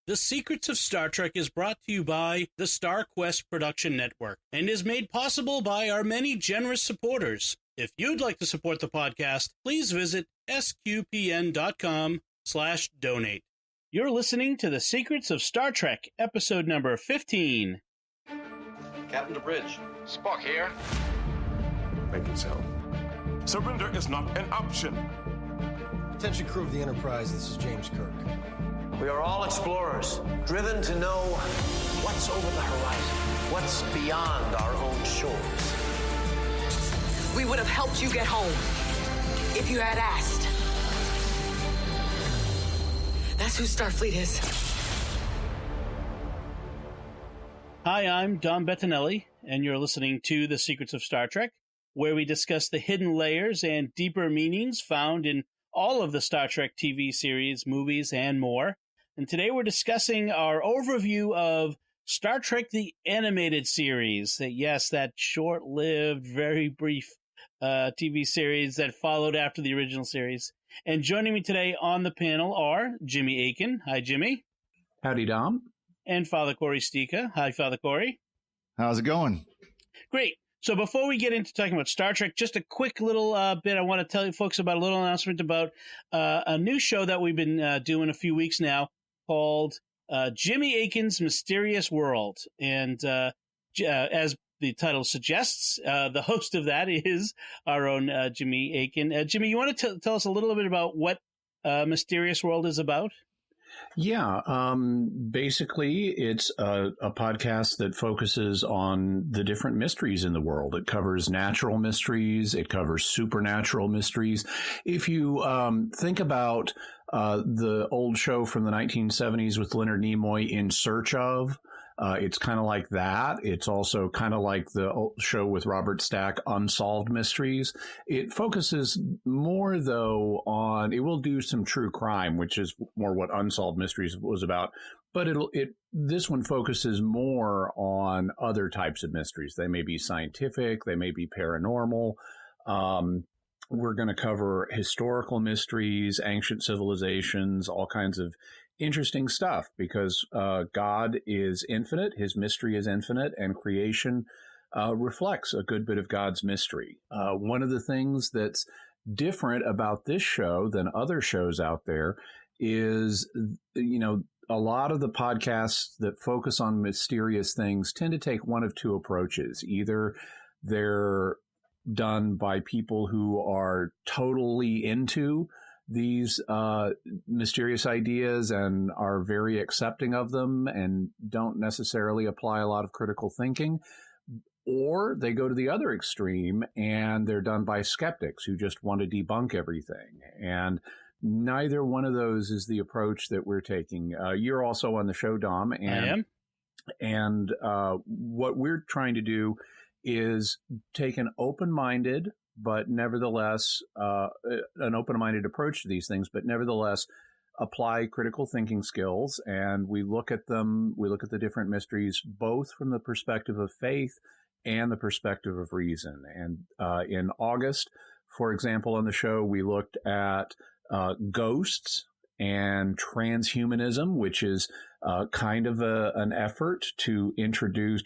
The Secrets of Star Trek is brought to you by the StarQuest Production Network and is made possible by our many generous supporters. If you'd like to support the podcast, please visit sqpn.com/donate. You're listening to The Secrets of Star Trek, episode number 15. Captain to bridge. Spock here. Make it so. Surrender is not an option. Attention crew of the Enterprise, this is James Kirk. We are all explorers, driven to know what's over the horizon, what's beyond our own shores. We would have helped you get home if you had asked. That's who Starfleet is. Hi, I'm Don Bettinelli, and you're listening to The Secrets of Star Trek, where we discuss the hidden layers and deeper meanings found in all of the Star Trek TV series, movies, and more. And today we're discussing our overview of Star Trek the Animated Series. Yes, that short-lived, very brief TV series that followed after the original series. And joining me today on the panel are Jimmy Akin. Hi, Jimmy. Howdy, Dom. And Father Cory Sticha. Hi, Father Cory. How's it going? Great. So before we get into talking about Star Trek, just a quick little bit. I want to tell you folks about a little announcement about a new show that we've been doing a few weeks now called Jimmy Akin's Mysterious World. And as the title suggests, the host of that is our own Jimmy Akin. Jimmy, you want to tell us a little bit about what Mysterious World is about? Yeah, basically it's a podcast that focuses on the different mysteries in the world. It covers natural mysteries. It covers supernatural mysteries. If you think about the old show from the 1970s with Leonard Nimoy, In Search Of, it's kind of like that. It's also kind of like the old show with Robert Stack, Unsolved Mysteries. It focuses more, though, on, it will do some true crime, which is more what Unsolved Mysteries was about. But this one focuses more on other types of mysteries. They may be scientific, they may be paranormal. We're going to cover historical mysteries, ancient civilizations, all kinds of interesting stuff, because God is infinite, his mystery is infinite, and creation reflects a good bit of God's mystery. One of the things that's different about this show than other shows out there is, a lot of the podcasts that focus on mysterious things tend to take one of two approaches. Either they're done by people who are totally into these mysterious ideas and are very accepting of them and don't necessarily apply a lot of critical thinking, or they go to the other extreme and they're done by skeptics who just want to debunk everything. And neither one of those is the approach that we're taking. You're also on the show, Dom. And, I am. And what we're trying to do is take an open-minded, but nevertheless, an open-minded approach to these things, but nevertheless apply critical thinking skills. And we look at them, we look at the different mysteries, both from the perspective of faith and the perspective of reason. And in August, for example, on the show, we looked at ghosts and transhumanism, which is kind of an effort to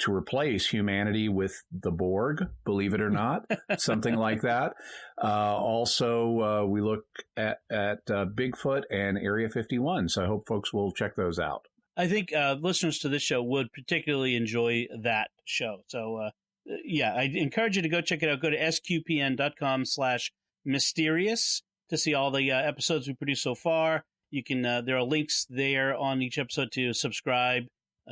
replace humanity with the Borg, believe it or not, something like that. Also, we look at Bigfoot and Area 51, so I hope folks will check those out. I think listeners to this show would particularly enjoy that show. So, I encourage you to go check it out. Go to sqpn.com/mysterious to see all the episodes we produced so far. You can there are links there on each episode to subscribe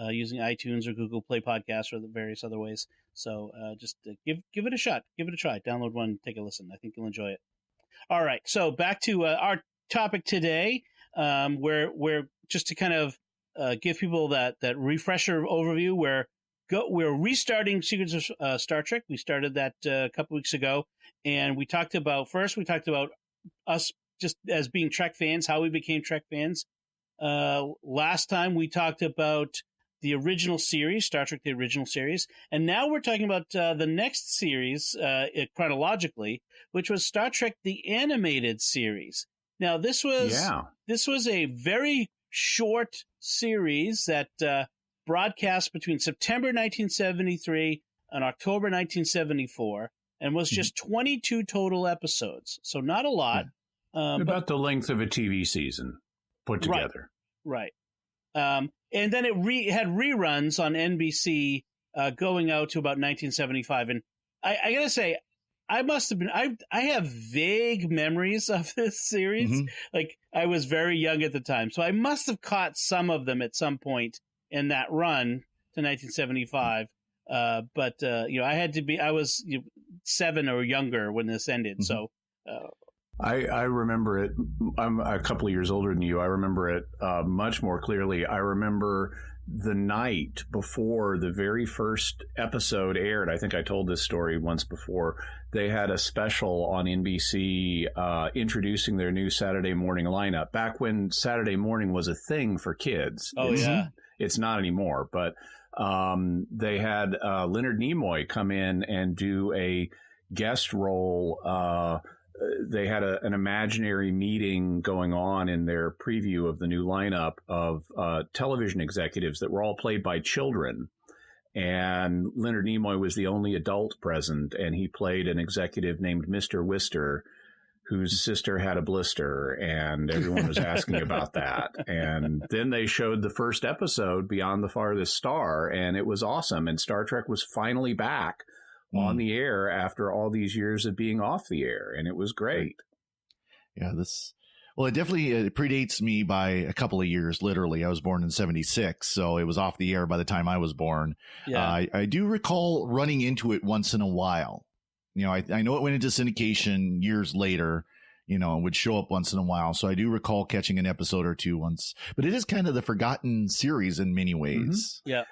using iTunes or Google Play Podcasts or the various other ways. So just give it a shot. Give it a try. Download one, take a listen. I think you'll enjoy it. All right. So back to our topic today, where just to kind of give people that refresher overview, we're restarting Secrets of Star Trek. We started that a couple weeks ago, and we talked about us just as being Trek fans, how we became Trek fans. Last time we talked about the original series, Star Trek, the original series. And now we're talking about the next series chronologically, which was Star Trek, the Animated Series. Now, this was a very short series that broadcast between September 1973 and October 1974, and was just 22 total episodes. So not a lot. About the length of a TV season put together. Right. And then it had reruns on NBC going out to about 1975. And I got to say, I must have been, I have vague memories of this series. Like, I was very young at the time. So I must have caught some of them at some point in that run to 1975. But I was 7 or younger when this ended. So, I remember it. I'm a couple of years older than you. I remember it much more clearly. I remember the night before the very first episode aired. I think I told this story once before. They had a special on NBC introducing their new Saturday morning lineup. Back when Saturday morning was a thing for kids. It's not anymore. But they had Leonard Nimoy come in and do a guest role. They had an imaginary meeting going on in their preview of the new lineup of television executives that were all played by children. And Leonard Nimoy was the only adult present, and he played an executive named Mr. Wister, whose sister had a blister, and everyone was asking about that. And then they showed the first episode, Beyond the Farthest Star, and it was awesome. And Star Trek was finally back on the air after all these years of being off the air, and it was great. Yeah, it definitely predates me by a couple of years. Literally, I was born in 76, so it was off the air by the time I was born. Yeah. I do recall running into it once in a while. I know it went into syndication years later, and would show up once in a while. So I do recall catching an episode or two once, but it is kind of the forgotten series in many ways. Yeah.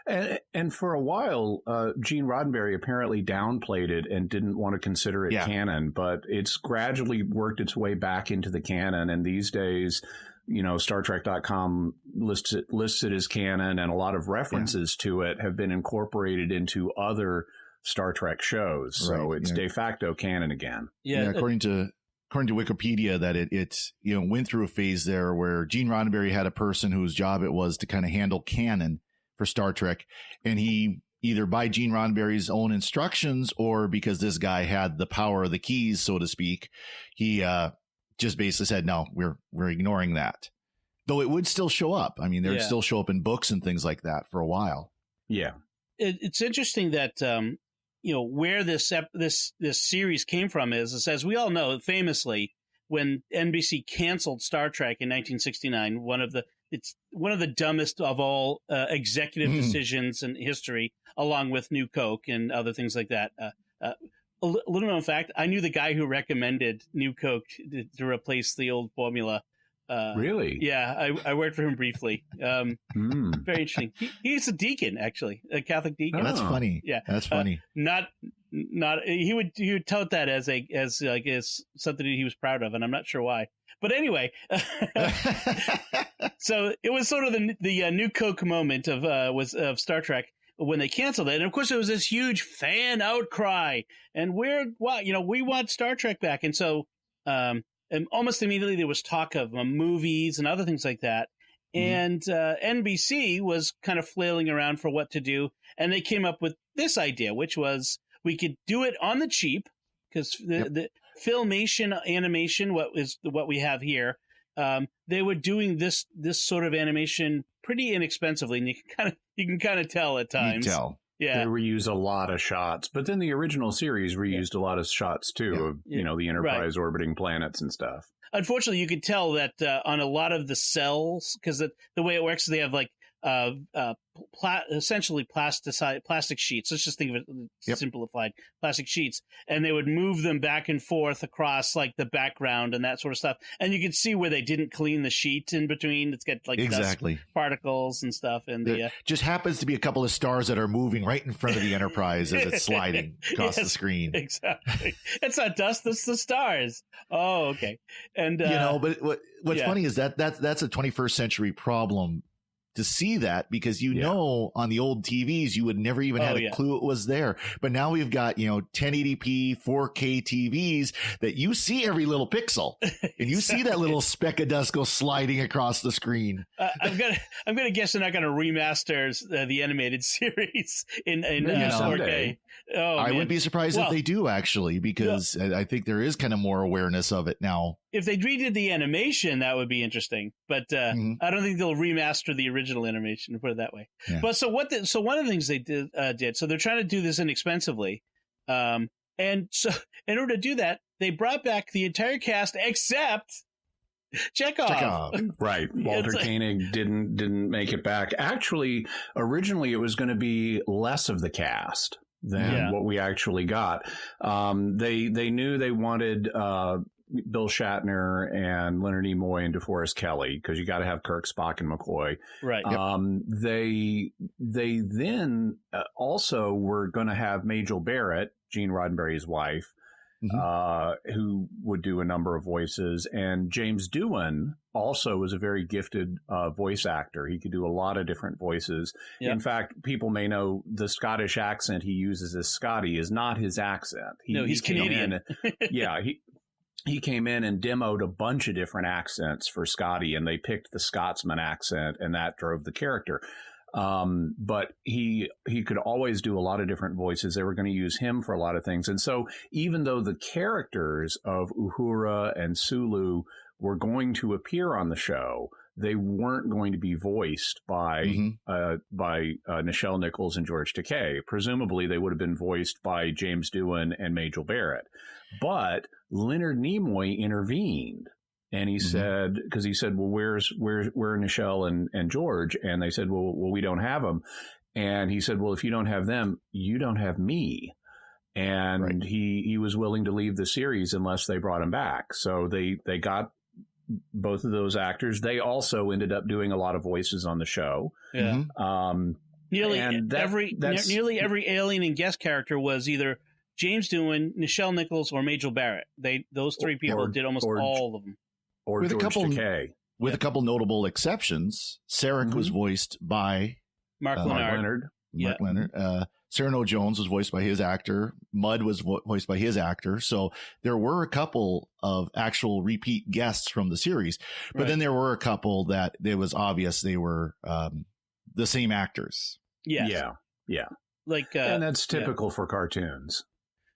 And for a while, Gene Roddenberry apparently downplayed it and didn't want to consider it canon, but it's gradually worked its way back into the canon. And these days, StarTrek.com lists it as canon, and a lot of references to it have been incorporated into other Star Trek shows. So it's de facto canon again. Yeah. According to Wikipedia, that it went through a phase there where Gene Roddenberry had a person whose job it was to kind of handle canon for Star Trek. And he, either by Gene Roddenberry's own instructions or because this guy had the power of the keys, so to speak, he just basically said, no, we're ignoring that. Though it would still show up. I mean, there would still show up in books and things like that for a while. Yeah. It's interesting that, where this series came from is, as we all know, famously, when NBC canceled Star Trek in 1969, it's one of the dumbest of all executive decisions in history, along with New Coke and other things like that. A little known fact: I knew the guy who recommended New Coke to replace the old formula. Really? Yeah, I worked for him briefly. Very interesting. He's a deacon, actually, a Catholic deacon. Oh, that's funny. Yeah, that's funny. Not. He would tout that as something he was proud of, and I'm not sure why. But anyway, so it was sort of the New Coke moment of Star Trek when they canceled it, and of course it was this huge fan outcry, and we want Star Trek back, and so. And almost immediately there was talk of movies and other things like that. And NBC was kind of flailing around for what to do. And they came up with this idea, which was we could do it on the cheap because the Filmation animation, what we have here, they were doing this sort of animation pretty inexpensively. And you can kind of tell at times. You can tell. Yeah. They reuse a lot of shots, but then the original series reused a lot of shots too of the Enterprise orbiting planets and stuff. Unfortunately, you could tell that on a lot of the cells, because the way it works is they have like essentially plastic sheets. Let's just think of it simplified plastic sheets, and they would move them back and forth across like the background and that sort of stuff. And you could see where they didn't clean the sheet in between. It's got like dust particles and stuff. And there just happens to be a couple of stars that are moving right in front of the Enterprise as it's sliding across the screen. Exactly. It's not dust; it's the stars. Oh, okay. And but what's funny is that's a 21st century problem to see that, because you know on the old TVs you would never even had a clue it was there. But now we've got 1080p 4K TVs that you see every little pixel, and you see that little speck of dust go sliding across the screen. I'm gonna guess they're not gonna remaster the animated series in 4K. Oh, I wouldn't be surprised if they do, actually, because I think there is kind of more awareness of it now. If they redid the animation, that would be interesting, but I don't think they'll remaster the original animation, to put it that way. Yeah. But so one of the things they did, so they're trying to do this inexpensively, and so in order to do that, they brought back the entire cast except Chekhov. Right. Walter Koenig didn't make it back. Actually, originally it was going to be less of the cast than what we actually got. They knew they wanted Bill Shatner and Leonard Nimoy and DeForest Kelley, because you got to have Kirk, Spock, and McCoy. Right. They then also were going to have Majel Barrett, Gene Roddenberry's wife, who would do a number of voices. And James Doohan also was a very gifted voice actor. He could do a lot of different voices. Yep. In fact, people may know the Scottish accent he uses as Scotty is not his accent. He's Canadian. He came in and demoed a bunch of different accents for Scotty, and they picked the Scotsman accent, and that drove the character. But he could always do a lot of different voices. They were going to use him for a lot of things. And so even though the characters of Uhura and Sulu were going to appear on the show, they weren't going to be voiced by Nichelle Nichols and George Takei. Presumably, they would have been voiced by James Doohan and Majel Barrett. But Leonard Nimoy intervened. And he said, because he said, well, where are Nichelle and George? And they said, well, we don't have them. And he said, well, if you don't have them, you don't have me. And he was willing to leave the series unless they brought him back. So they got both of those actors. They also ended up doing a lot of voices on the show. Yeah. Nearly every alien and guest character was either James Doohan, Nichelle Nichols, or Majel Barrett. Those three people did almost all of them. Or with George Takei. With a couple notable exceptions, Sarek was voiced by Mark Leonard. Mark Leonard. Cyrano Jones was voiced by his actor. Mudd was voiced by his actor. So there were a couple of actual repeat guests from the series, but then there were a couple that it was obvious they were the same actors. Yes. Yeah. Like, and that's typical for cartoons.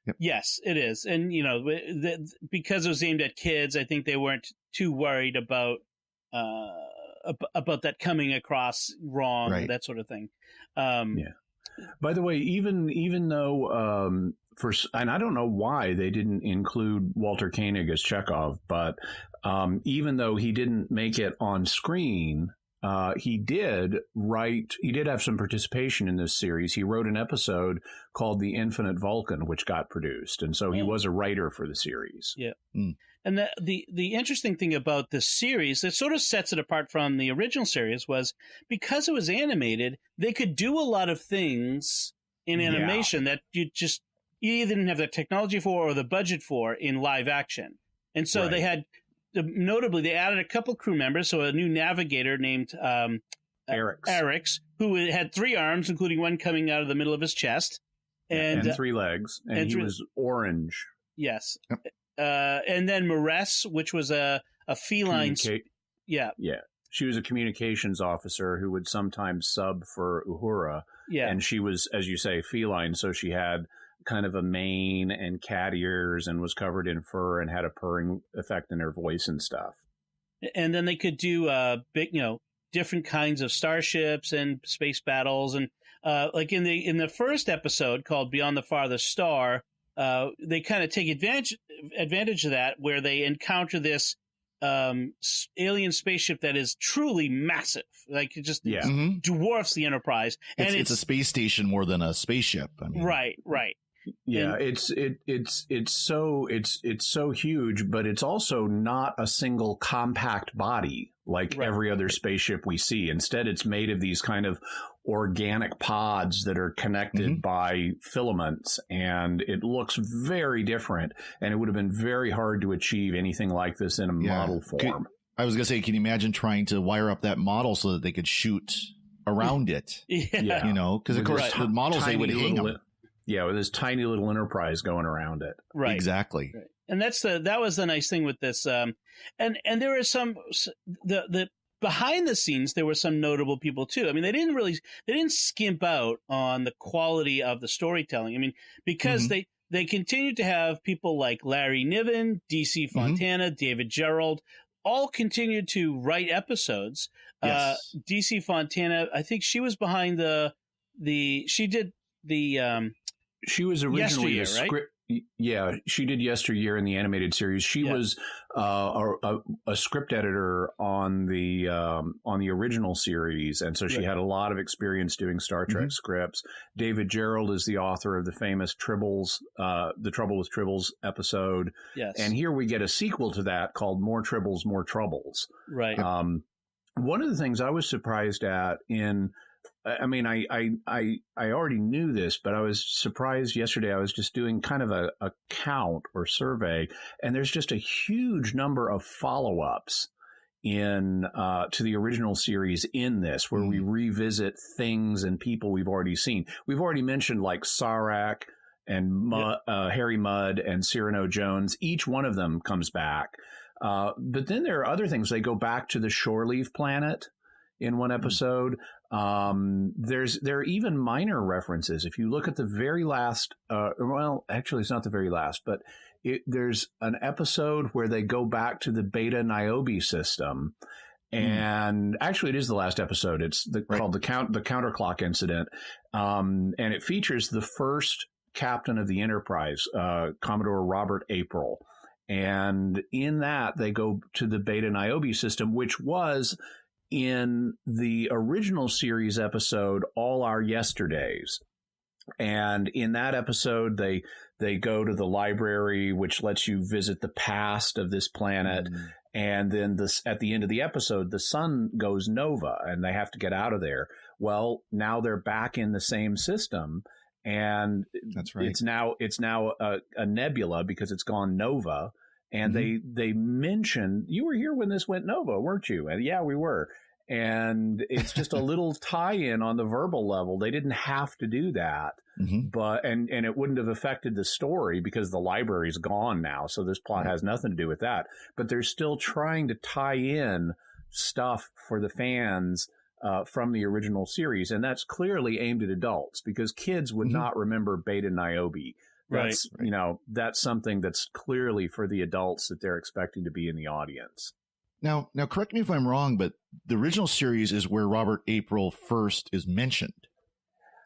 Yep. Yes, it is. And, because it was aimed at kids, I think they weren't too worried about that coming across wrong, that sort of thing. By the way, even though and I don't know why they didn't include Walter Koenig as Chekhov, but even though he didn't make it on screen, he did have some participation in this series. He wrote an episode called The Infinite Vulcan, which got produced. And so he was a writer for the series. Yeah. And the interesting thing about this series that sort of sets it apart from the original series was because it was animated, they could do a lot of things in animation that you either didn't have the technology for or the budget for in live action. And so they had, notably, they added a couple crew members. So a new navigator named Eric's, who had 3 arms, including one coming out of the middle of his chest. And 3 legs. And he was orange. Yes. And then Maress, which was a feline. Yeah. She was a communications officer who would sometimes sub for Uhura. Yeah. And she was, as you say, feline. So she had kind of a mane and cat ears and was covered in fur and had a purring effect in her voice and stuff. And then they could do different kinds of starships and space battles. And like in the first episode called Beyond the Farthest Star, they kind of take advantage of that, where they encounter this alien spaceship that is truly massive, like it just dwarfs the Enterprise. And it's a space station more than a spaceship. I mean. Right. Yeah, it's so huge, but it's also not a single compact body like every other spaceship we see. Instead, it's made of these kind of organic pods that are connected by filaments, and it looks very different. And it would have been very hard to achieve anything like this in a model form. I was going to say, can you imagine trying to wire up that model so that they could shoot around it? Yeah. You know, because of course the models, they would hang them. Yeah, with this tiny little Enterprise going around it. Right. Exactly. Right. And that was the nice thing with this. And there were some, the behind the scenes, there were some notable people too. I mean, they didn't skimp out on the quality of the storytelling. I mean, because they continued to have people like Larry Niven, DC Fontana, David Gerrold, all continued to write episodes. Yes. DC Fontana, I think she was behind she did the she was originally the Yesteryear, script. Yeah, she did Yesteryear in the animated series. She was a script editor on the original series, and so she had a lot of experience doing Star Trek scripts. David Gerrold is the author of the famous Tribbles, the Trouble with Tribbles episode. Yes, and here we get a sequel to that called More Tribbles, More Troubles. Right. One of the things I was surprised at I mean, I already knew this, but I was surprised yesterday. I was just doing kind of a count or survey, and there's just a huge number of follow-ups to the original series in this, where we revisit things and people we've already seen. We've already mentioned like Sarek and Harry Mudd and Cyrano Jones. Each one of them comes back. But then there are other things. They go back to the Shore Leave planet in one episode. There are even minor references. If you look at the very last, well, actually, it's not the very last, but there's an episode where they go back to the Beta Niobe system. And actually, it is the last episode. It's called the Counterclock Incident. And it features the first captain of the Enterprise, Commodore Robert April. And in that, they go to the Beta Niobe system, which was in the original series episode, All Our Yesterdays. And in that episode, they go to the library, which lets you visit the past of this planet. And then at the end of the episode, the sun goes nova and they have to get out of there. Well, now they're back in the same system. And that's right. It's now a nebula because it's gone nova. And they mentioned, you were here when this went nova, weren't you? And yeah, we were. And it's just a little tie-in on the verbal level. They didn't have to do that, but and it wouldn't have affected the story because the library's gone now. So this plot has nothing to do with that. But they're still trying to tie in stuff for the fans from the original series, and that's clearly aimed at adults because kids would not remember Beta Niobe. That's that's something that's clearly for the adults that they're expecting to be in the audience. Now, correct me if I'm wrong, but the original series is where Robert April first is mentioned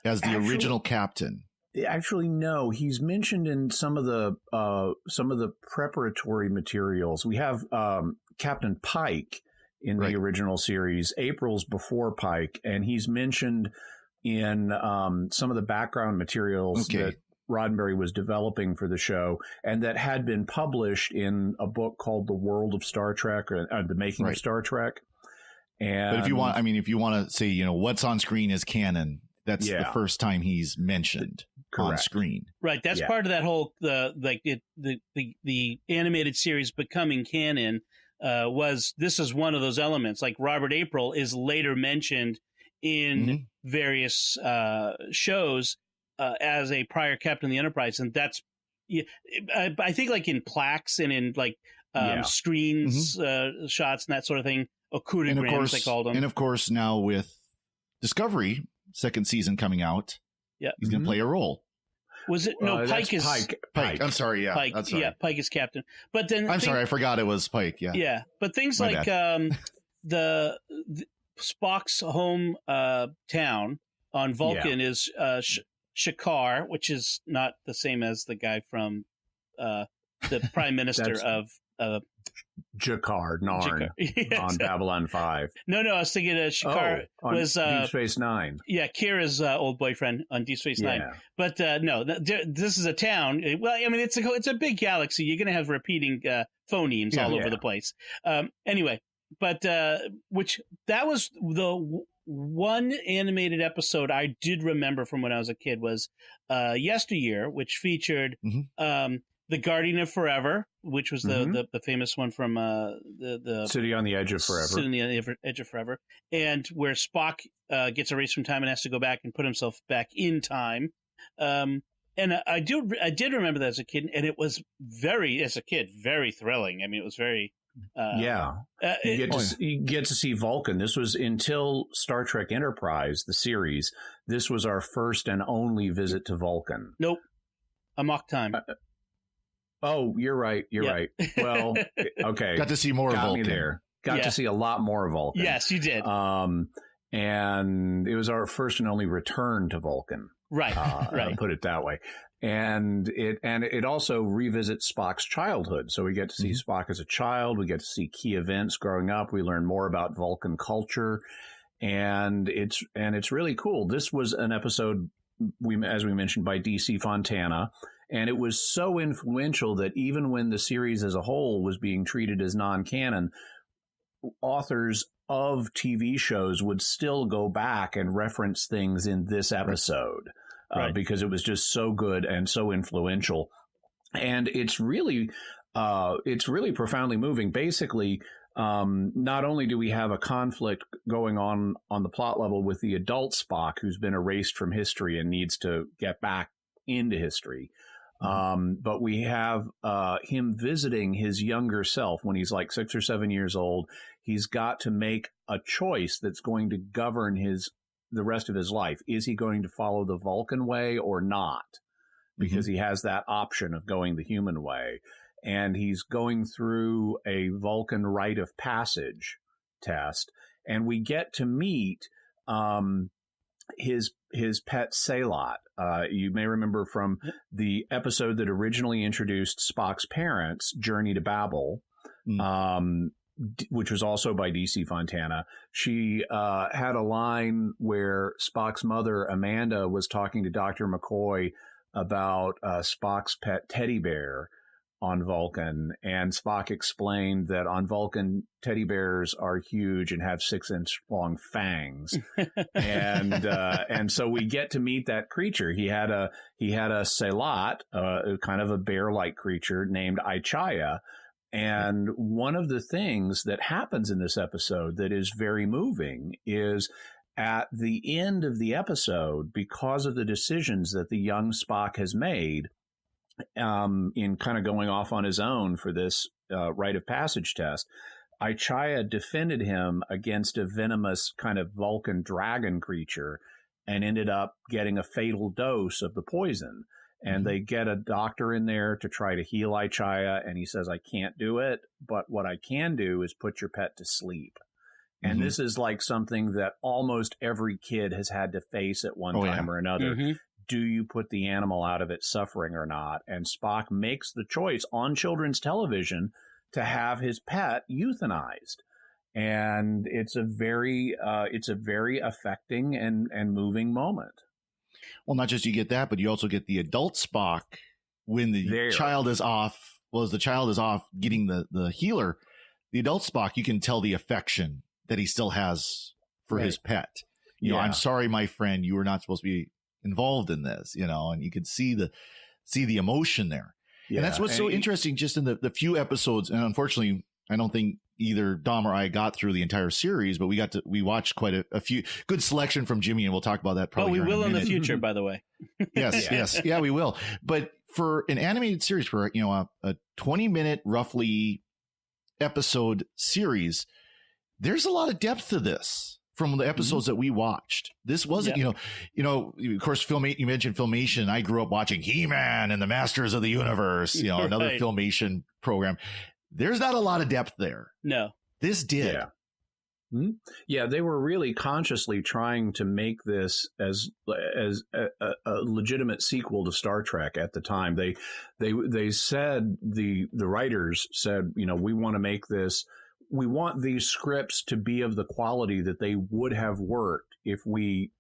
as the original captain. Actually, no. He's mentioned in some of the preparatory materials. We have Captain Pike in the original series. April's before Pike, and he's mentioned in some of the background materials that Roddenberry was developing for the show, and that had been published in a book called The World of Star Trek, or The Making of Star Trek. And, but if you want to say, what's on screen is canon, that's the first time he's mentioned on screen. Right. That's part of that whole, the animated series becoming canon this is one of those elements. Like Robert April is later mentioned in various shows as a prior captain of the Enterprise, and that's I think like in plaques and in like screens shots and that sort of thing, ocudigrams they called them. And of course now with Discovery second season coming out, he's going to play a role. Was it Pike is Pike? I'm sorry, Pike. That's right. Yeah, Pike is captain. But then I'm sorry, I forgot it was Pike. Yeah, but things My like the Spock's home town on Vulcan is Shakar, which is not the same as the guy from the Prime Minister of Jakar Narn on Babylon 5. No, I was thinking Shakar was Deep Space Nine. Yeah, Kira's old boyfriend on Deep Space Nine. But no, this is a town. Well, I mean, it's a big galaxy. You're going to have repeating phonemes all over the place. Anyway, but which that was the one animated episode I did remember from when I was a kid was Yesteryear, which featured the Guardian of Forever, which was the famous one from the City on the Edge of Forever. City on the Edge of Forever, and where Spock gets erased from time and has to go back and put himself back in time. And I did remember that as a kid, and it was very thrilling. I mean, it was very. You get to see Vulcan. This was until Star Trek Enterprise, the series. This was our first and only visit to Vulcan. Nope, Amok Time. You're right. You're right. Well, okay. Got to see more of Vulcan. Me there. Got to see a lot more of Vulcan. Yes, you did. And it was our first and only return to Vulcan. Right. Right. Put it that way. And it also revisits Spock's childhood. So we get to see Spock as a child. We get to see key events growing up. We learn more about Vulcan culture, and it's really cool. This was an episode, as we mentioned, by DC Fontana, and it was so influential that even when the series as a whole was being treated as non-canon, authors of TV shows would still go back and reference things in this episode. Because it was just so good and so influential. And it's really profoundly moving. Basically, not only do we have a conflict going on the plot level with the adult Spock who's been erased from history and needs to get back into history, but we have him visiting his younger self when he's like 6 or 7 years old. He's got to make a choice that's going to govern the rest of his life. Is he going to follow the Vulcan way or not? Because he has that option of going the human way. And he's going through a Vulcan rite of passage test. And we get to meet his pet Salat. You may remember from the episode that originally introduced Spock's parents, Journey to Babel, which was also by DC Fontana. She had a line where Spock's mother, Amanda, was talking to Dr. McCoy about Spock's pet teddy bear on Vulcan. And Spock explained that on Vulcan, teddy bears are huge and have 6-inch long fangs. And so we get to meet that creature. He had a Salat, kind of a bear-like creature named Ichaya. And one of the things that happens in this episode that is very moving is at the end of the episode, because of the decisions that the young Spock has made in kind of going off on his own for this rite of passage test, Ichaya defended him against a venomous kind of Vulcan dragon creature and ended up getting a fatal dose of the poison. And they get a doctor in there to try to heal Ichaya, and he says, I can't do it, but what I can do is put your pet to sleep. And this is like something that almost every kid has had to face at one time or another. Do you put the animal out of its suffering or not? And Spock makes the choice on children's television to have his pet euthanized. And it's a very affecting and moving moment. Well, not just you get that, but you also get the adult Spock when the child is off. Well, as the child is off getting the healer, the adult Spock, you can tell the affection that he still has for his pet. You know, I'm sorry, my friend, you were not supposed to be involved in this, you know, and you can see the emotion there. Yeah. And that's what's so interesting just in the few episodes. And unfortunately, I don't think either Dom or I got through the entire series, but we watched quite a few good selection from Jimmy, and we'll talk about that probably. Oh, we will in the future, by the way. Yes. Yeah, we will. But for an animated series, for, you know, a 20-minute roughly episode series, there's a lot of depth to this from the episodes that we watched. This wasn't, you know, of course, you mentioned Filmation. I grew up watching He-Man and the Masters of the Universe, you know, another Filmation program. There's not a lot of depth there. No. This did. Yeah. Yeah, they were really consciously trying to make this as a legitimate sequel to Star Trek at the time. They said, the writers said, you know, we want to make this, we want these scripts to be of the quality that they would have worked if we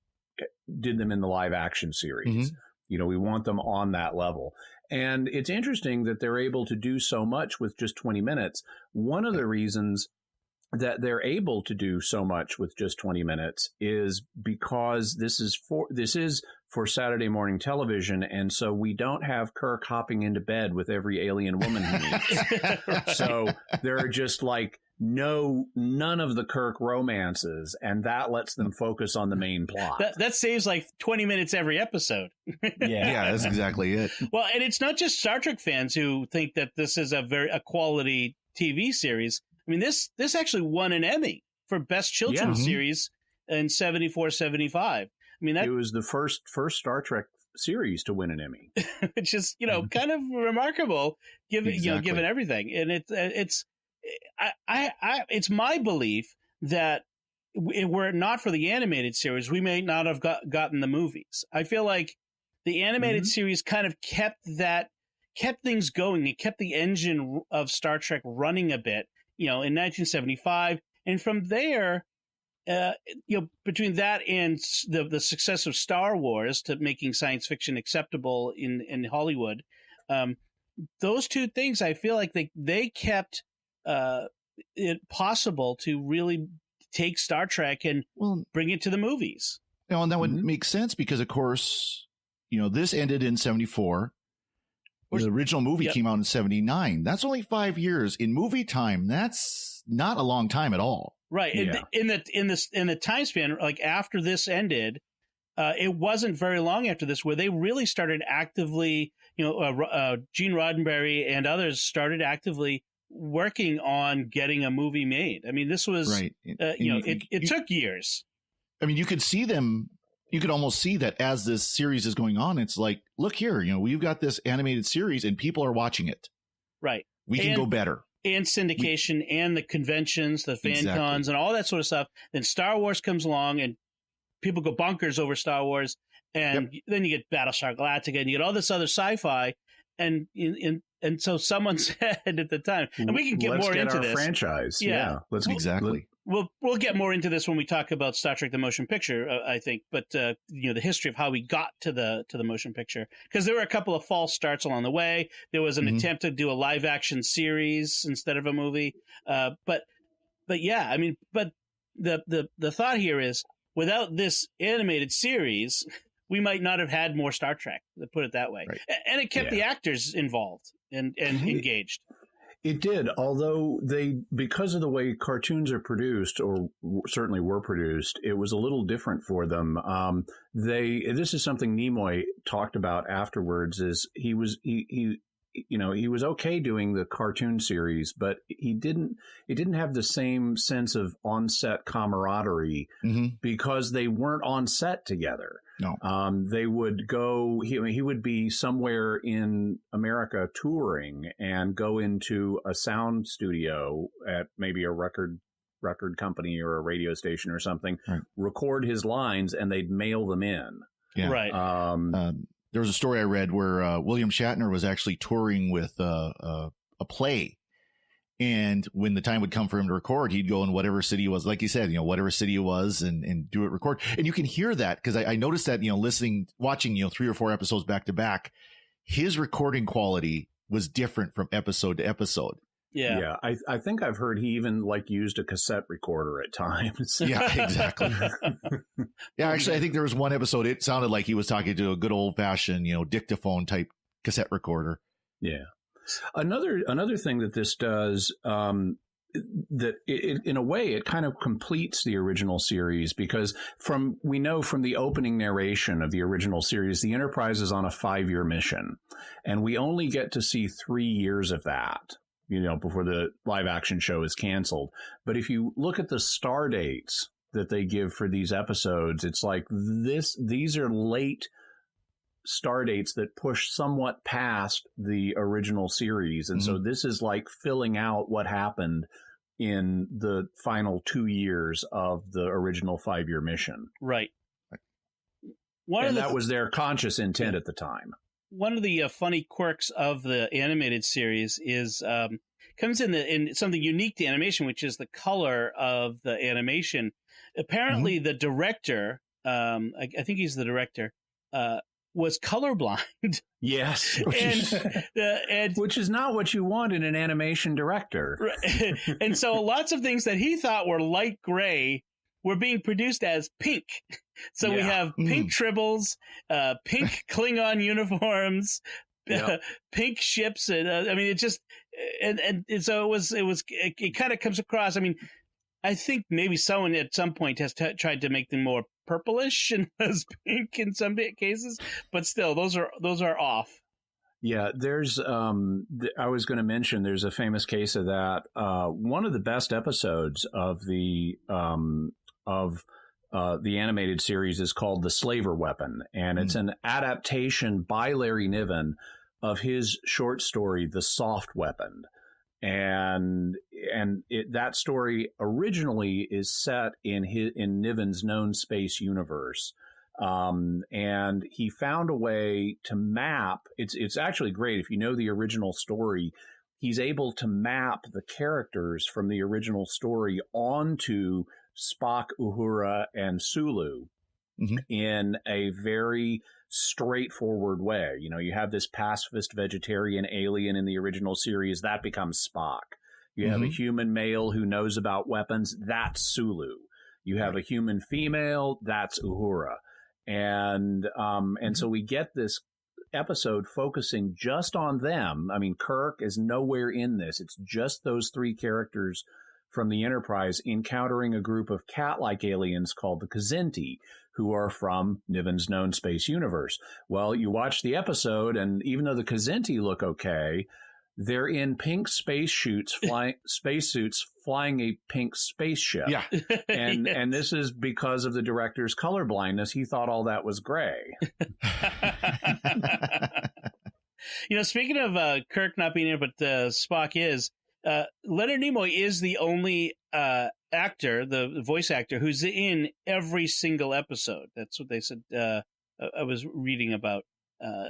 did them in the live action series. You know, we want them on that level. And it's interesting that they're able to do so much with just 20 minutes. One of the reasons that they're able to do so much with just 20 minutes is because this is for Saturday morning television, and so we don't have Kirk hopping into bed with every alien woman he meets. Right. So there are just like none of the Kirk romances, and that lets them focus on the main plot. That saves like 20 minutes every episode. Yeah, that's exactly it. Well, and it's not just Star Trek fans who think that this is a quality TV series. I mean, this actually won an Emmy for Best Children's Series in 74-75. I mean, it was the first Star Trek series to win an Emmy, which is kind of remarkable given everything. And it's my belief that were it not for the animated series, we may not have gotten the movies. I feel like the animated series kind of kept things going. It kept the engine of Star Trek running a bit, in 1975, and from there. Between that and the success of Star Wars to making science fiction acceptable in Hollywood, those two things, I feel like they kept it possible to really take Star Trek and bring it to the movies. And that would make sense because, of course, this ended in 74. The original movie came out in 79. That's only 5 years. In movie time, that's not a long time at all. Right. Yeah. In the time span, like after this ended, it wasn't very long after this where they really started actively, Gene Roddenberry and others started actively working on getting a movie made. I mean, this was, right. It took years. I mean, you could see them. You could almost see that as this series is going on. It's like, look here, we've got this animated series and people are watching it. Right. We can go better. And syndication and the conventions, the fan cons and all that sort of stuff. Then Star Wars comes along and people go bonkers over Star Wars. And then you get Battlestar Galactica and you get all this other sci-fi. And so someone said at the time, and we can get more into this franchise. Yeah. We'll get more into this when we talk about Star Trek: The Motion Picture, I think. But the history of how we got to the motion picture, because there were a couple of false starts along the way. There was an attempt to do a live action series instead of a movie. But yeah, I mean, but the thought here is without this animated series, we might not have had more Star Trek. To put it that way, right. And it kept the actors involved and engaged. It did, although because of the way cartoons are produced, or certainly were produced, it was a little different for them. This is something Nimoy talked about afterwards. Is he was okay doing the cartoon series, but it didn't have the same sense of on-set camaraderie because they weren't on set together. No. They would go, he would be somewhere in America touring and go into a sound studio at maybe a record company or a radio station or something, record his lines, and they'd mail them in. Yeah. Right. There was a story I read where William Shatner was actually touring with a play. And when the time would come for him to record, he'd go in whatever city he was, like you said, whatever city it was and do it, record. And you can hear that because I noticed that, watching 3 or 4 episodes back to back, his recording quality was different from episode to episode. Yeah. I think I've heard he even used a cassette recorder at times. Yeah, exactly. Yeah, actually, I think there was one episode, it sounded like he was talking to a good old fashioned, dictaphone type cassette recorder. Yeah. Another thing that this does, that in a way it kind of completes the original series, because we know from the opening narration of the original series, the Enterprise is on a 5-year mission, and we only get to see 3 years of that, before the live action show is canceled. But if you look at the star dates that they give for these episodes, it's like these are late star dates that push somewhat past the original series. And so this is like filling out what happened in the final 2 years of the original 5-year mission. Right. That was their conscious intent at the time. One of the funny quirks of the animated series is comes in something unique to animation, which is the color of the animation. Apparently, the director, I think he's the director, was colorblind. Yes. and which is not what you want in an animation director. And so lots of things that he thought were light gray were being produced as pink. So we have pink tribbles, pink Klingon uniforms, pink ships, and I mean, it just and so it kind of comes across. I mean, I think maybe someone at some point has tried to make them more purplish and less pink in some cases, but still, those are off. Yeah, there's. I was going to mention there's a famous case of that. One of the best episodes of the animated series is called "The Slaver Weapon," and it's an adaptation by Larry Niven of his short story "The Soft Weapon." And that story originally is set in Niven's known space universe. And he found a way to map. It's actually great. If you know the original story, he's able to map the characters from the original story onto Spock, Uhura, and Sulu in a very straightforward way. You know, you have this pacifist vegetarian alien in the original series, that becomes Spock. You have a human male who knows about weapons, that's Sulu. You have a human female, that's Uhura. And so we get this episode focusing just on them. I mean, Kirk is nowhere in this. It's just those three characters from the Enterprise encountering a group of cat-like aliens called the Kzinti, who are from Niven's known space universe. Well, you watch the episode, and even though the Kzinti look okay, they're in pink spacesuits flying a pink spaceship. Yeah. And this is because of the director's color blindness. He thought all that was gray. You know, speaking of Kirk not being in it, but Spock is, Leonard Nimoy is the only actor, the voice actor, who's in every single episode. That's what they said. I was reading about,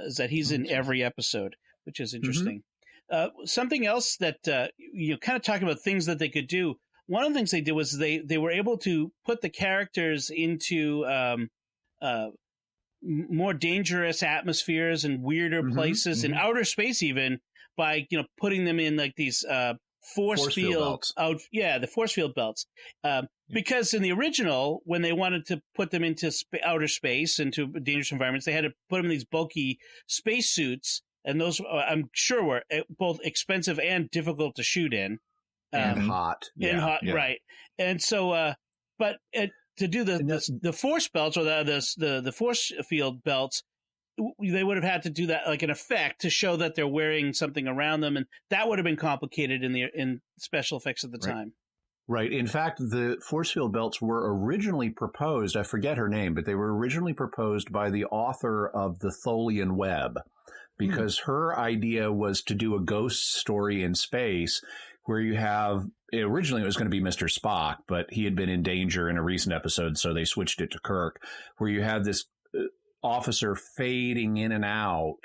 is that he's in every episode, which is interesting. Something else that you kind of talking about things that they could do. One of the things they did was they were able to put the characters into more dangerous atmospheres and weirder places in outer space, even by putting them in like these force field out. Yeah, the force field belts. Because in the original, when they wanted to put them into outer space, into dangerous environments, they had to put them in these bulky space suits. And those, I'm sure, were both expensive and difficult to shoot in. And hot. Right. And so, but to do the force belts or the force field belts, they would have had to do that like an effect to show that they're wearing something around them. And that would have been complicated in special effects at the time. Right. In fact, the force field belts were originally proposed, I forget her name, but they were originally proposed by the author of the Tholian Web. Because her idea was to do a ghost story in space where you have, originally it was going to be Mr. Spock, but he had been in danger in a recent episode, so they switched it to Kirk, where you have this officer fading in and out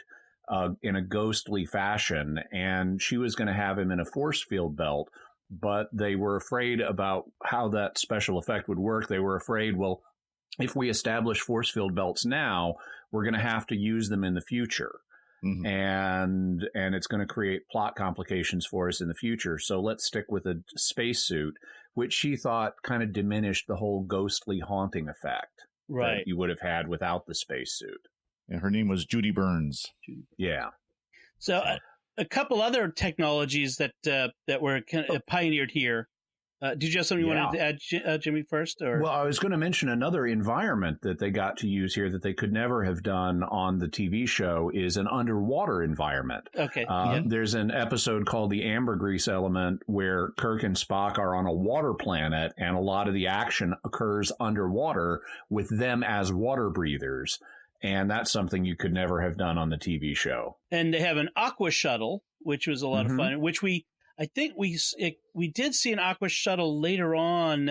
in a ghostly fashion, and she was going to have him in a force field belt, but they were afraid about how that special effect would work. They were afraid, well, if we establish force field belts now, we're going to have to use them in the future. And it's going to create plot complications for us in the future. So let's stick with a spacesuit, which she thought kind of diminished the whole ghostly haunting effect that you would have had without the spacesuit. And her name was Judy Burns. Yeah. So a couple other technologies that were kind of pioneered here. Did you have something you wanted to add, Jimmy, first? Or? Well, I was going to mention another environment that they got to use here that they could never have done on the TV show is an underwater environment. Okay. There's an episode called The Ambergris Element where Kirk and Spock are on a water planet, and a lot of the action occurs underwater with them as water breathers. And that's something you could never have done on the TV show. And they have an aqua shuttle, which was a lot of fun, which I think we did see an aqua shuttle later on,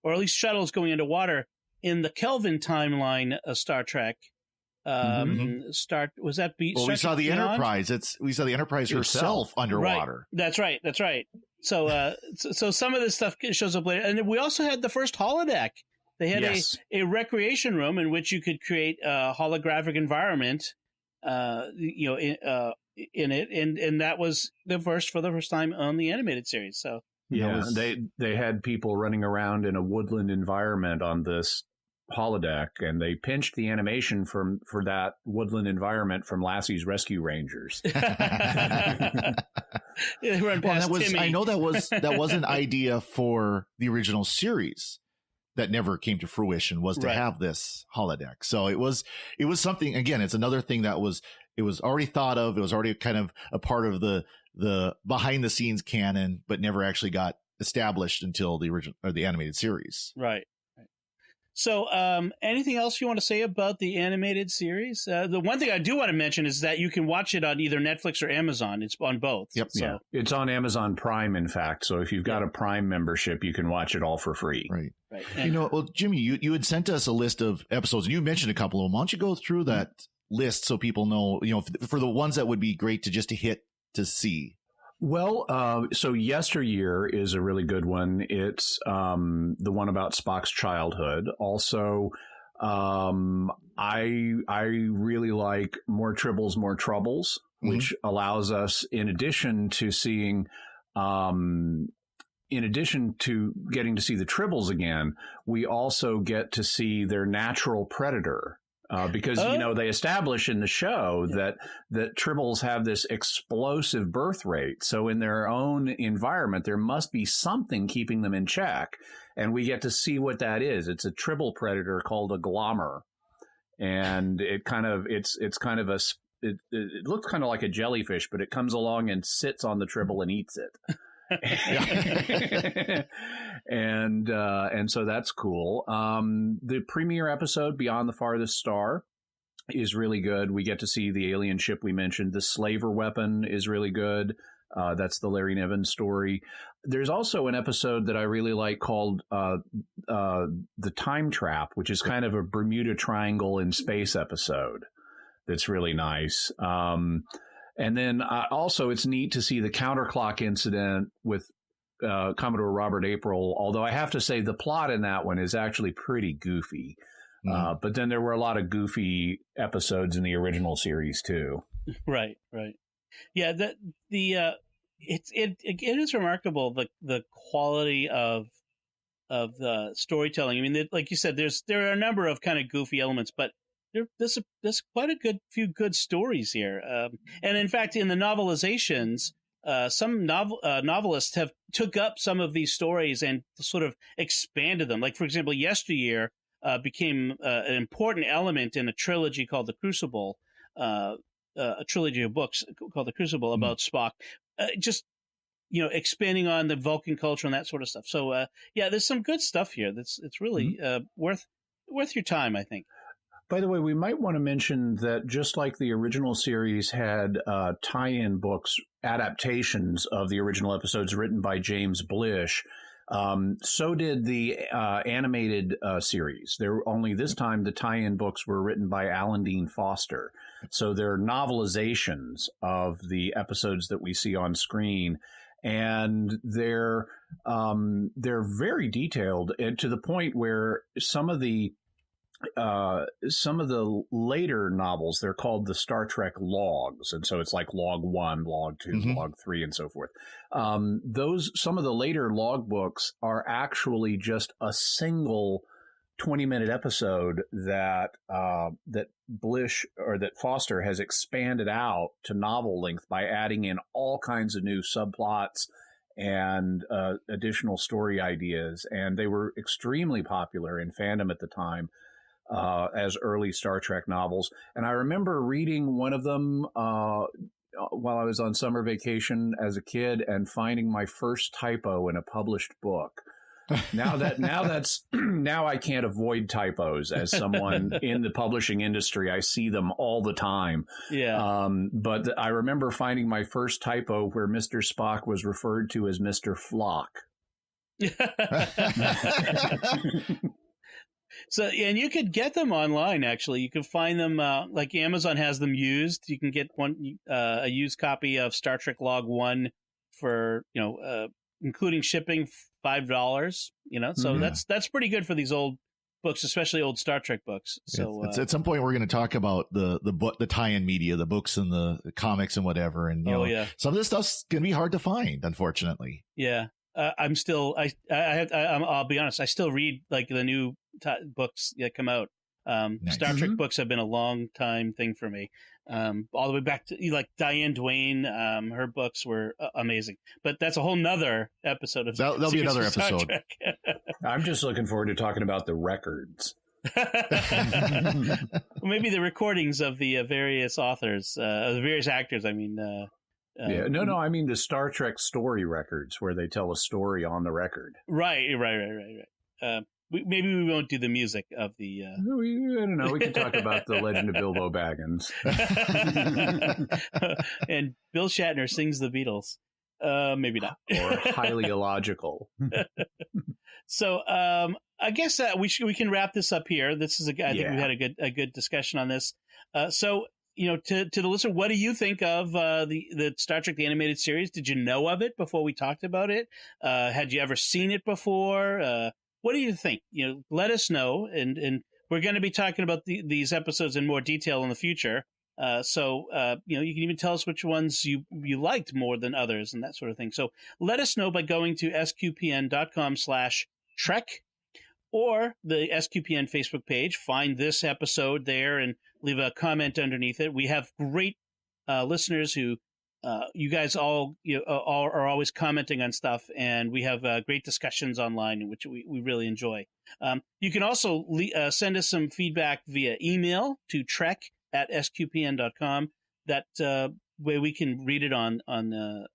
or at least shuttles going into water in the Kelvin timeline of Star Trek. We saw the Enterprise. We saw the Enterprise herself underwater. Right. That's right. So so some of this stuff shows up later, and we also had the first holodeck. They had a recreation room in which you could create a holographic environment. In it, and that was for the first time on the animated series. So Yeah, they had people running around in a woodland environment on this holodeck, and they pinched the animation for that woodland environment from Lassie's Rescue Rangers. Run past Timmy. I know that was an idea for the original series that never came to fruition, was to have this holodeck. So it was something. Again, it's another thing that was already thought of. It was already kind of a part of the behind the scenes canon, but never actually got established until the original or the animated series. Right. So, anything else you want to say about the animated series? The one thing I do want to mention is that you can watch it on either Netflix or Amazon. It's on both. Yep. So. Yeah. It's on Amazon Prime, in fact. So if you've got a Prime membership, you can watch it all for free. Right. And, well, Jimmy, you had sent us a list of episodes, and you mentioned a couple of them. Why don't you go through that list so people know, for the ones that would be great to hit to see? Well, so Yesteryear is a really good one. It's the one about Spock's childhood. Also, I really like More Tribbles, More Troubles, which allows us, in addition to seeing, in addition to getting to see the Tribbles again, we also get to see their natural predator. Because, they establish in the show that Tribbles have this explosive birth rate. So in their own environment, there must be something keeping them in check. And we get to see what that is. It's a Tribble predator called a glommer. And it looks kind of like a jellyfish, but it comes along and sits on the Tribble and eats it. And so that's cool. The premiere episode, Beyond the Farthest Star, is really good. We get to see the alien ship we mentioned. The Slaver Weapon is really good. That's the Larry Niven story. There's also an episode that I really like called The Time Trap, which is kind of a Bermuda Triangle in space episode. That's really nice. And then also it's neat to see the counterclock incident with Commodore Robert April, although I have to say the plot in that one is actually pretty goofy. But then there were a lot of goofy episodes in the original series too. Right. Yeah, it is remarkable the quality of the storytelling. I mean, like you said, there are a number of kind of goofy elements, but there's quite a few good stories here. And in fact, in the novelizations, some novelists have took up some of these stories and sort of expanded them. Like, for example, Yesteryear became an important element in a trilogy called The Crucible, a trilogy of books called The Crucible about Spock. Expanding on the Vulcan culture and that sort of stuff. So, there's some good stuff here. It's really worth your time, I think. By the way, we might want to mention that just like the original series had tie-in books, adaptations of the original episodes written by James Blish, so did the animated series. Only this time the tie-in books were written by Alan Dean Foster. So they're novelizations of the episodes that we see on screen. And they're very detailed, and to the point where some of the later novels, they're called the Star Trek logs. And so it's like log 1, log 2, log 3, and so forth. Some of the later log books are actually just a single 20-minute episode that Blish or that Foster has expanded out to novel length by adding in all kinds of new subplots and additional story ideas. And they were extremely popular in fandom at the time. As early Star Trek novels. And I remember reading one of them while I was on summer vacation as a kid and finding my first typo in a published book. Now I can't avoid typos as someone in the publishing industry. I see them all the time. Yeah. But I remember finding my first typo where Mr. Spock was referred to as Mr. Flock. So, and you could get them online, actually. You can find them, like Amazon has them used. You can get a used copy of Star Trek Log 1 for, including shipping, $5, So that's pretty good for these old books, especially old Star Trek books. So at some point we're going to talk about the tie-in media, the books and the comics and whatever. And, some of this stuff's going to be hard to find, unfortunately. Yeah. I'm still. I'll be honest. I still read like the new books that come out. Nice. Star Trek books have been a long time thing for me. All the way back to like Diane Duane. Her books were amazing. But that's a whole nother episode of. That'll be another episode. I'm just looking forward to talking about the records. Maybe the recordings of the various authors, the various actors. I mean. No. I mean the Star Trek story records where they tell a story on the record. Right. Maybe we won't do the music of the. I don't know. We can talk about the Legend of Bilbo Baggins. And Bill Shatner sings the Beatles. Maybe not. Or highly illogical. So I guess we can wrap this up here. This is I think we had a good discussion on this. So. To the listener, what do you think of the Star Trek the Animated Series? Did you know of it before we talked about it? Had you ever seen it before? What do you think? Let us know, and we're going to be talking about these episodes in more detail in the future. So you can even tell us which ones you liked more than others and that sort of thing. So let us know by going to sqpn.com/Trek or the SQPN Facebook page. Find this episode there and leave a comment underneath it. We have great listeners who you guys all are always commenting on stuff, and we have great discussions online, which we really enjoy. You can also send us some feedback via email to trek@sqpn.com. That way we can read it on the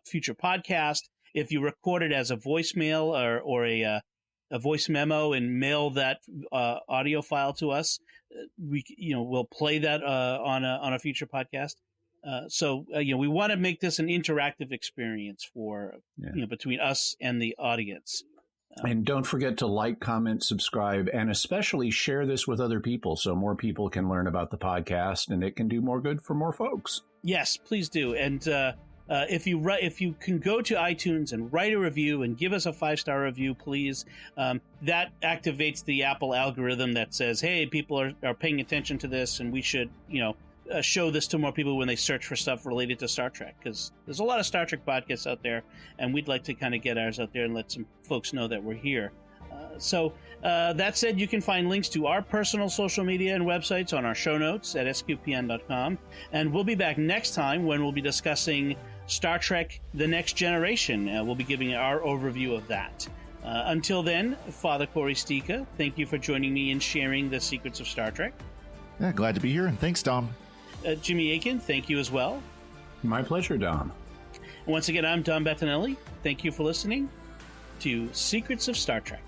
future podcast. If you record it as a voicemail or a voice memo and mail that audio file to us, we'll play that on a future podcast. So we want to make this an interactive experience for between us and the audience. And don't forget to like, comment, subscribe, and especially share this with other people so more people can learn about the podcast and it can do more good for more folks. Yes, please do. And if you can go to iTunes and write a review and give us a 5-star review, please, that activates the Apple algorithm that says, hey, people are paying attention to this, and we should, show this to more people when they search for stuff related to Star Trek, because there's a lot of Star Trek podcasts out there, and we'd like to kind of get ours out there and let some folks know that we're here. So that said, you can find links to our personal social media and websites on our show notes at sqpn.com, and we'll be back next time when we'll be discussing Star Trek The Next Generation. We'll be giving our overview of that. Until then, Father Cory Sticha, thank you for joining me and sharing the secrets of Star Trek. Yeah, glad to be here, and thanks, Dom. Jimmy Akin, thank you as well. My pleasure, Dom. Once again, I'm Dom Bettinelli. Thank you for listening to Secrets of Star Trek.